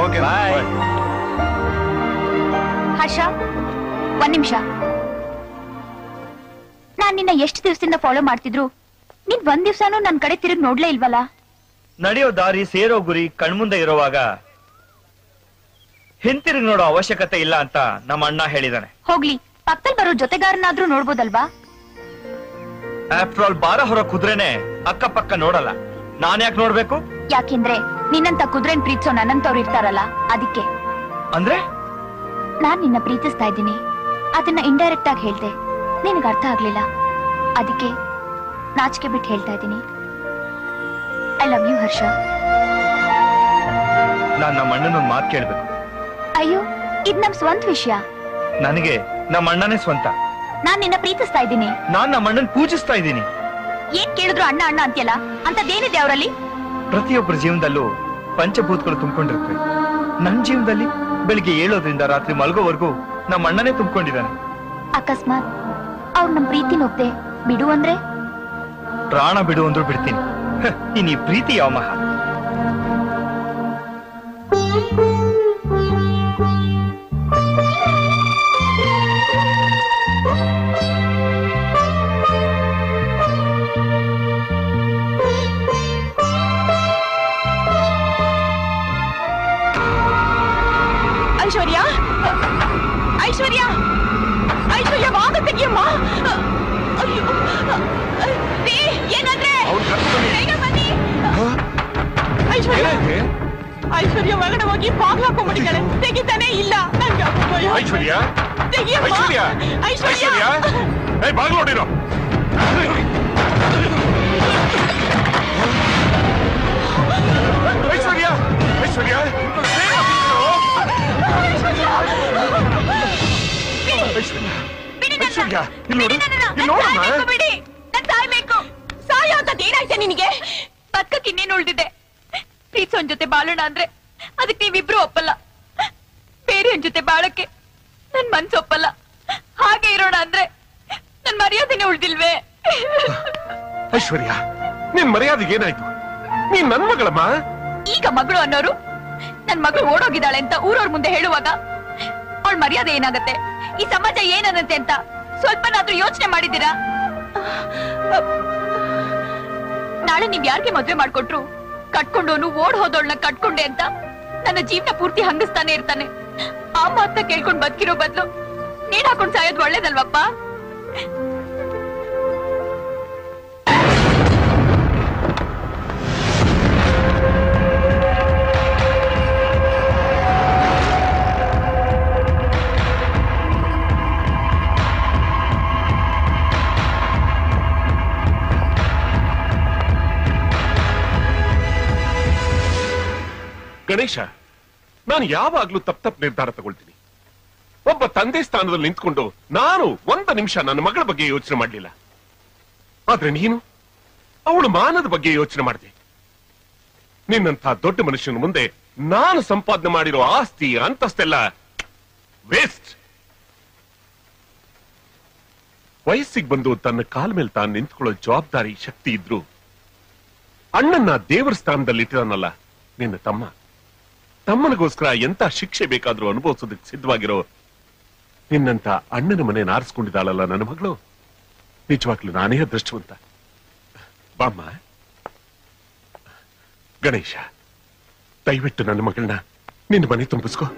Okay bye. ಹರ್ಷ, ಒಂದ್ ನಿಮಿಷ. ನಾನ್ ನಿನ್ನ ಎಷ್ಟು ದಿವಸದಿಂದ ಫಾಲೋ ಮಾಡ್ತಿದ್ರು ನೀನ್ ಒಂದ್ ದಿವ್ಸನೂ ನನ್ ಕಡೆ ತಿರುಗಿ ನೋಡ್ಲೇ ಇಲ್ವಲ್ಲ? ನಡೆಯೋ ದಾರಿ ಸೇರೋ ಗುರಿ ಕಣ್ಮುಂದೆ ಇರುವಾಗ ಹಿಂತಿರುಗಿ ನೋಡೋ ಅವಶ್ಯಕತೆ ಇಲ್ಲ ಅಂತ ನಮ್ಮ ಅಣ್ಣ ಹೇಳಿದಾನೆ. ಹೋಗ್ಲಿ, ಪಕ್ಕದಲ್ಲಿ ಬರೋ ಜೊತೆಗಾರನಾದ್ರೂ ನೋಡ್ಬೋದಲ್ವಾ? ಆಫ್ಟರ್ ಆಲ್ ಬಾರ ಹೊರ ಕುದುರೆನೆ ಅಕ್ಕಪಕ್ಕ ನೋಡಲ್ಲ, ನಾನ್ ಯಾಕೆ ನೋಡ್ಬೇಕು? ಯಾಕೆಂದ್ರೆ ನಿನ್ನಂತ ಕುದುರೆನ್ ಪ್ರೀತಿಸೋ ನನ್ನಂತವ್ರು ಇರ್ತಾರಲ್ಲ, ಅದಕ್ಕೆ. ಅಂದ್ರೆ ನಾನ್ ನಿನ್ನ ಪ್ರೀತಿಸ್ತಾ ಇದ್ದೀನಿ, ಅದನ್ನ ಇಂಡೈರೆಕ್ಟ್ ಆಗಿ ಹೇಳ್ದೆ, ನಿನಗೆ ಅರ್ಥ ಆಗ್ಲಿಲ್ಲ. ಅದಕ್ಕೆ ನಾಚಿಕೆ ಬಿಟ್ಟು ಹೇಳ್ತಾ ಇದ್ದೀನಿ. ಐ ಲವ್ ಯು ಹರ್ಷ. ನಾನ್ ನಮ್ಮ ಅಣ್ಣನೊಂದ್ ಮಾತು ಕೇಳ್ಬೇಕು. ಅಯ್ಯೋ, ಇದ್ ನಮ್ ಸ್ವಂತ ವಿಷಯ. ನನಗೆ ನಮ್ಮ ಅಣ್ಣನೇ ಸ್ವಂತ. ನಾನ್ ನಿನ್ನ ಪ್ರೀತಿಸ್ತಾ ಇದ್ದೀನಿ. ನಾನ್ ನಮ್ಮ ಅಣ್ಣನ್ ಪೂಜಿಸ್ತಾ ಇದ್ದೀನಿ. ಏನ್ ಕೇಳಿದ್ರು ಅಣ್ಣ ಅಣ್ಣ ಅಂತ್ಯಲ್ಲ, ಅಂತದೇನಿದೆ ಅವರಲ್ಲಿ? ಪ್ರತಿಯೊಬ್ಬರ ಜೀವನದಲ್ಲೂ ಪಂಚಭೂತಗಳು ತುಂಬಿಕೊಂಡಿರ್ತವೆ. ನನ್ ಜೀವನದಲ್ಲಿ ಬೆಳಿಗ್ಗೆ ಏಳೋದ್ರಿಂದ ರಾತ್ರಿ ಮಲಗೋವರೆಗೂ ನಮ್ಮ ಅಣ್ಣನೇ ತುಂಬಿಕೊಂಡಿದ್ದಾನೆ. ಅಕಸ್ಮಾತ್ ಅವ್ರು ನಮ್ ಪ್ರೀತಿ ಒಪ್ದೆ ಬಿಡು ಅಂದ್ರೆ? ಪ್ರಾಣ ಬಿಡು ಅಂದ್ರೂ ಬಿಡ್ತೀನಿ. ಇನ್ ಈ ಪ್ರೀತಿ ಯಾವ ಮಹಾ. ಐಶ್ವರ್ಯ, ಐಶ್ವರ್ಯ, ಐಶ್ವರ್ಯ ವಾಗ ತೆಗಿಯಮ್ಮ. ಅಯ್ಯೋ, ಏನಂದ್ರೆ ಬೇಗ ಬನ್ನಿ. ಐಶ್ವರ್ಯ, ಐಶ್ವರ್ಯ ಒಳಗಡೆ ಹೋಗಿ ಬಾಗ್ಲ ಹಾಕೊಂಡ್ಬಿಟ್ಟಿದ್ದಾಳೆ, ತೆಗಿತಾನೆ ಇಲ್ಲ. ಐಶ್ವರ್ಯ, ತೆಗಿಯಮ್ಮ. ಐಶ್ವರ್ಯ, ಬಾಗ್ಲು ನೋಡಿರೋ. ಐಶ್ವರ್ಯ, ಐಶ್ವರ್ಯ, ಐಶ್ವರ್ಯ, ಬಿಡಿ, ನನ್ ಸಾಯ್ಬೇಕು. ಸಾಯೋ ಅಂತದ್ ಏನಾಯ್ತೆ ನಿನಗೆ? ಬದುಕಕ್ಕೆ ಇನ್ನೇನು ಉಳ್ದಿದೆ? ಪ್ರೀತಿಸೋನ್ ಜೊತೆ ಬಾಳೋಣ ಅಂದ್ರೆ ಅದಕ್ಕೆ ನೀವಿಬ್ರು ಒಪ್ಪಲ್ಲ. ಬೇರೆಯನ್ ಜೊತೆ ಬಾಳಕ್ಕೆ ನನ್ ಮನ್ಸು ಒಪ್ಪಲ್ಲ. ಹಾಗೆ ಇರೋಣ ಅಂದ್ರೆ ನನ್ ಮರ್ಯಾದೆನೆ ಉಳ್ದಿಲ್ವೇ? ಐಶ್ವರ್ಯ, ನಿನ್ ಮರ್ಯಾದೆಗೆ ಏನಾಯ್ತು? ನೀನ್ ನನ್ ಮಗಳಮ್ಮ. ಈಗ ಮಗಳು ಅನ್ನೋರು ನನ್ ಮಗಳು ಓಡೋಗಿದ್ದಾಳೆ ಅಂತ ಊರವ್ರ ಮುಂದೆ ಹೇಳುವಾಗ ಅವಳ ಮರ್ಯಾದೆ ಏನಾಗತ್ತೆ? ಈ ಸಮಾಜ ಏನನ್ನತ್ತೆ ಅಂತ ಸ್ವಲ್ಪನಾದ್ರೂ ಯೋಚನೆ ಮಾಡಿದ್ದೀರಾ? ನಾಳೆ ನೀವ್ ಯಾರಿಗೆ ಮದ್ವೆ ಮಾಡ್ಕೊಟ್ರು ಕಟ್ಕೊಂಡೋನು ಓಡ್ ಹೋದೋಳ್ನ ಕಟ್ಕೊಂಡೆ ಅಂತ ನನ್ನ ಜೀವನ ಪೂರ್ತಿ ಹಂಗಿಸ್ತಾನೆ ಇರ್ತಾನೆ. ಆ ಮಾತನ್ನ ಕೇಳ್ಕೊಂಡ್ ಬದುಕಿರೋ ಬದ್ಲು ನೀನ್ ಹಾಕೊಂಡ್ ಸಾಯೋದು ಒಳ್ಳೇದಲ್ವಪ್ಪ? ಗಣೇಶ, ನಾನು ಯಾವಾಗ್ಲೂ ತಪ್ಪ ನಿರ್ಧಾರ ತಗೊಳ್ತೀನಿ. ಒಬ್ಬ ತಂದೆ ಸ್ಥಾನದಲ್ಲಿ ನಿಂತ್ಕೊಂಡು ನಾನು ಒಂದು ನಿಮಿಷ ನನ್ನ ಮಗಳ ಬಗ್ಗೆ ಯೋಚನೆ ಮಾಡಲಿಲ್ಲ. ಆದ್ರೆ ನೀನು ಅವಳು ಮಾನದ ಬಗ್ಗೆ ಯೋಚನೆ ಮಾಡಿದೆ. ನಿನ್ನಂಥ ದೊಡ್ಡ ಮನುಷ್ಯನ ಮುಂದೆ ನಾನು ಸಂಪಾದನೆ ಮಾಡಿರೋ ಆಸ್ತಿ ಅಂತಸ್ತೆಲ್ಲ ವೇಸ್ಟ್. ವಯಸ್ಸಿಗೆ ಬಂದು ತನ್ನ ಕಾಲ ಮೇಲೆ ತಾನು ನಿಂತ್ಕೊಳ್ಳೋ ಜವಾಬ್ದಾರಿ ಶಕ್ತಿ ಇದ್ರು ಅಣ್ಣನ್ನ ದೇವರ ಸ್ಥಾನದಲ್ಲಿ ಇಟ್ಟಿದಾನಲ್ಲ ನಿನ್ನ ತಮ್ಮನಿಗೋಸ್ಕರ ಎಂತ ಶಿಕ್ಷೆ ಬೇಕಾದ್ರೂ ಅನುಭವಿಸೋದಕ್ಕೆ ಸಿದ್ಧವಾಗಿರೋ ನಿನ್ನಂತ ಅಣ್ಣನ ಮನೆ ಆರಿಸ್ಕೊಂಡಿದ್ದಾಳಲ್ಲ ನನ್ನ ಮಗಳು. ನಿಜವಾಗ್ಲೂ ನಾನೇ ಅದೃಷ್ಟವಂತ. ಬಾಮ್ಮ. ಗಣೇಶ, ದಯವಿಟ್ಟು ನನ್ನ ಮಗಳನ್ನ ನಿನ್ನ ಮನೆ ತುಂಬಿಸ್ಕೋ.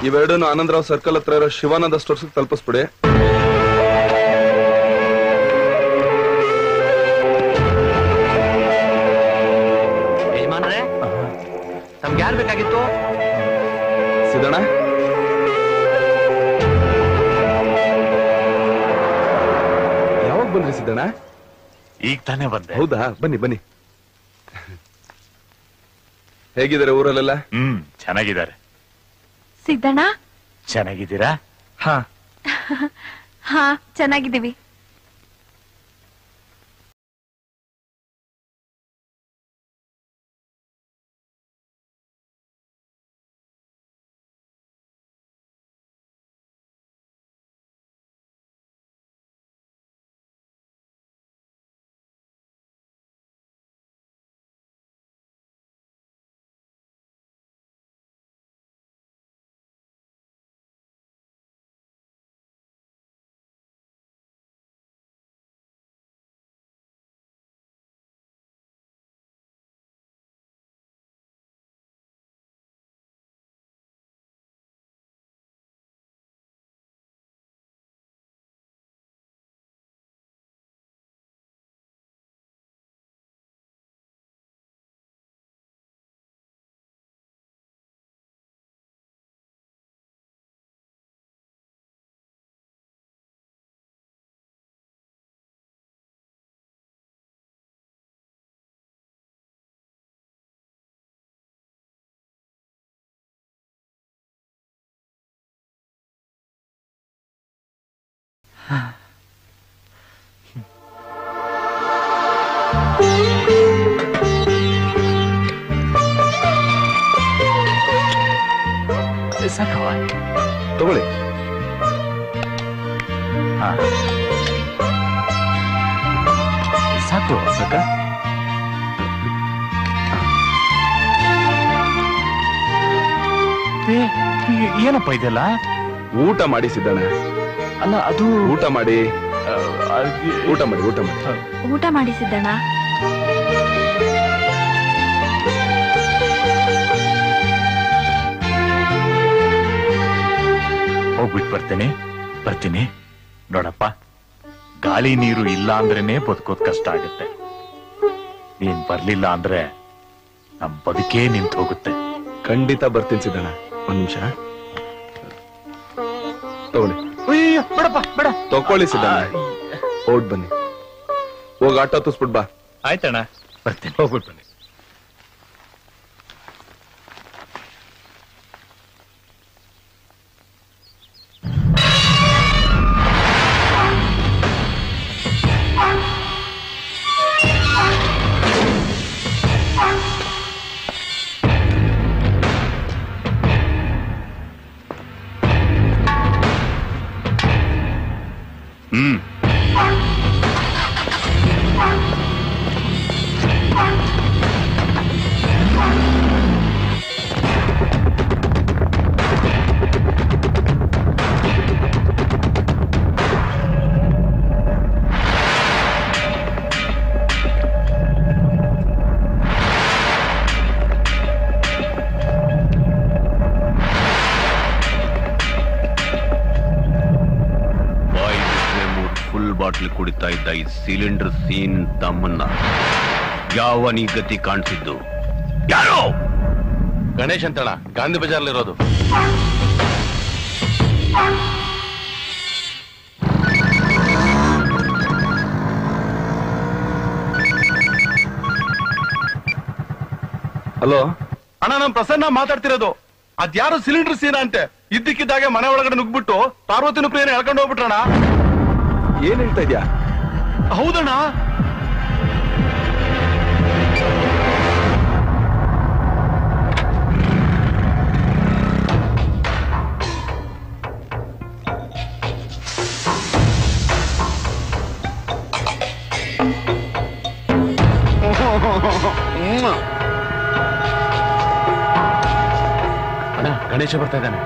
ಇವೆರಡನ್ನು ಆನಂದರಾವ್ ಸರ್ಕಲ್ ಹತ್ರ ಇರೋ ಶಿವಾನಂದ ಸ್ಟೋರ್ಸ್ ತಲುಪಿಸ್ಬಿಡಿ. ಯಜಮಾನ್ರೆ, ನಮ್ಗೆ ಯಾರು ಬೇಕಾಗಿತ್ತು? ಸಿದ್ದಣ್ಣ, ಯಾವಾಗ ಬಂದ್ರಿ ಸಿದ್ದಣ್ಣ? ಈಗ ತಾನೇ ಬಂದೆ. ಹೌದಾ, ಬನ್ನಿ ಬನ್ನಿ. ಹೇಗಿದ್ದಾರೆ ಊರಲ್ಲೆಲ್ಲ? ಚೆನ್ನಾಗಿದ್ದಾರೆ. ಸಿದ್ದಣ್ಣ, ಚೆನ್ನಾಗಿದ್ದೀರಾ? ಹಾ, ಚೆನ್ನಾಗಿದ್ದೀವಿ. ಸಾಕವ ತಗೊಳ್ಳಿ. ಸಾಕು ಸಾಕ. ಏನಪ್ಪ ಇದೆಲ್ಲ? ಊಟ ಮಾಡಿ ಸಿದ್ದಣ್ಣ. ಅಲ್ಲ ಅದು ಊಟ ಮಾಡಿ ಊಟ ಮಾಡಿ ಊಟ ಮಾಡಿ. ಊಟ ಮಾಡಿಸಿದ್ದಣ್ಣ. ಹೋಗ್ಬಿಟ್ಟು ಬರ್ತೀನಿ. ನೋಡಪ್ಪ, ಗಾಳಿ ನೀರು ಇಲ್ಲ ಅಂದ್ರೇನೆ ಬದುಕೋದ್ ಕಷ್ಟ ಆಗುತ್ತೆ. ನೀನ್ ಬರ್ಲಿಲ್ಲ ಅಂದ್ರೆ ನಮ್ ಬದುಕೇ ನಿಂತು ಹೋಗುತ್ತೆ. ಖಂಡಿತ ಬರ್ತೀನಿ ಸಿದ್ದಣ್ಣ. ಒಂದ್ ನಿಮಿಷ ತಗೊಳ್ಳಿ. ಬೇಡಪ್ಪ ಬೇಡ. ತಕೊಳ್ಳಿ ಸಿದ್ದಣ್ಣ. ಓಡ್ ಬನ್ನಿ. ಹೋಗಿ ಆಟೋ ಹತ್ತಿಸ್ಬಿಟ್ ಬಾ. ಆಯ್ತಣ್ಣ, ಬರ್ತೀನಿ. ಹೋಗ್ಬಿಟ್ಟು ಬನ್ನಿ. ಬಾಟ್ಲಿ ಕುಡಿತಾ ಇದ್ದ ಈ ಸಿಲಿಂಡರ್ ಸೀನ್ ತಮ್ಮನ್ನ ಯಾವನಿ ಗತಿ ಕಾಣಿಸಿದ್ದು ಯಾರು? ಗಣೇಶ್ ಅಂತಣ, ಗಾಂಧಿ ಬಜಾರ್ಲಿರೋದು. ಹಲೋ ಅಣ್ಣ, ನಮ್ ಪ್ರಸನ್ನ ಮಾತಾಡ್ತಿರೋದು. ಅದ್ಯಾರು ಸಿಲಿಂಡರ್ ಸೀನಾ ಅಂತೆ ಇದ್ದಕ್ಕಿದ್ದಾಗೆ ಮನೆ ಒಳಗಡೆ ನುಗ್ಬಿಟ್ಟು ಪಾರ್ವತಿನ ಪ್ರಿಯನ ಹೇಳ್ಕೊಂಡು ಹೋಗ್ಬಿಟ್ರಣ. ಏನ್ ಹೇಳ್ತಾ ಇದ್ಯಾ? ಹೌದಣ್ಣ. ಅಣ್ಣ, ಗಣೇಶ ಬರ್ತಾ ಇದ್ದಾನೆ.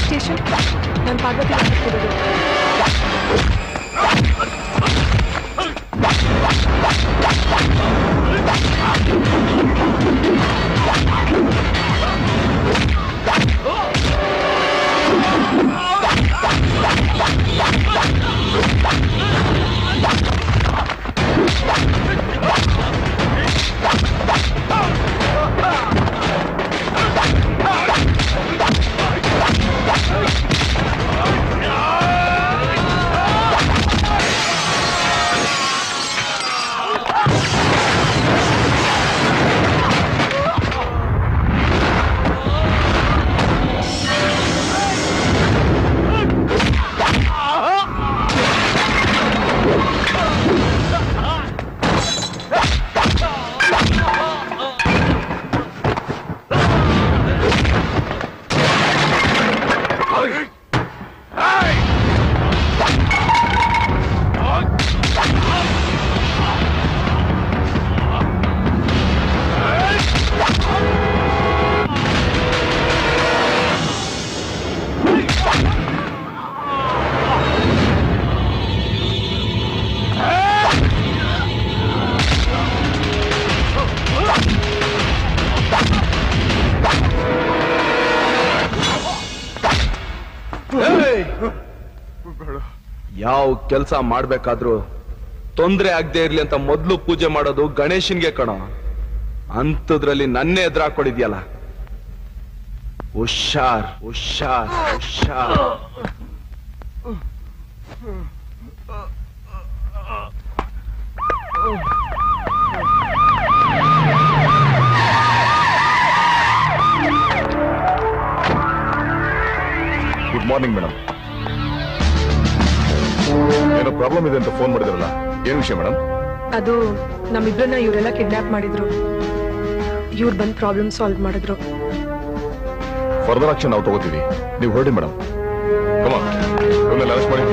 ಸ್ಟೇಷನ್ ನಾನು ಪಾರ್ವತಿ ಮಾತಾಡ್ತಿರೋದು. ಯಾವ ಕೆಲಸ ಮಾಡ್ಬೇಕಾದ್ರೂ ತೊಂದ್ರೆ ಆಗದೆ ಇರ್ಲಿ ಅಂತ ಮೊದ್ಲು ಪೂಜೆ ಮಾಡೋದು ಗಣೇಶನ್ಗೆ ಕಣೋ. ಅಂತದ್ರಲ್ಲಿ ನನ್ನೇ ಎದುರಾಕೊಡಿದ್ಯಲ್ಲ. ಹುಷಾರ್ ಹುಷಾರ್ ಹುಷಾರ್. Good morning madam. ಏನೋ ಪ್ರಾಬ್ಲಮ್ ಇದೆ ಅಂತ ಫೋನ್ ಮಾಡಿದ್ರಲ್ಲ, ಏನ್ ವಿಷಯ ಮೇಡಮ್? ಅದು ನಮ್ಮಿಬ್ಬರನ್ನ ಇವರೆಲ್ಲ ಕಿಡ್ನಾಪ್ ಮಾಡಿದ್ರು. ಇವ್ರು ಬಂದ್ ಪ್ರಾಬ್ಲಮ್ ಸಾಲ್ವ್ ಮಾಡಿದ್ರು. ಫರ್ದರ್ ಆಕ್ಷನ್ ನಾವು ತಗೋತೀವಿ, ನೀವು ಹೊರಡಿ ಮೇಡಮ್. ಕಮಾನ್, ಅರೆಸ್ಟ್ ಮಾಡಿ.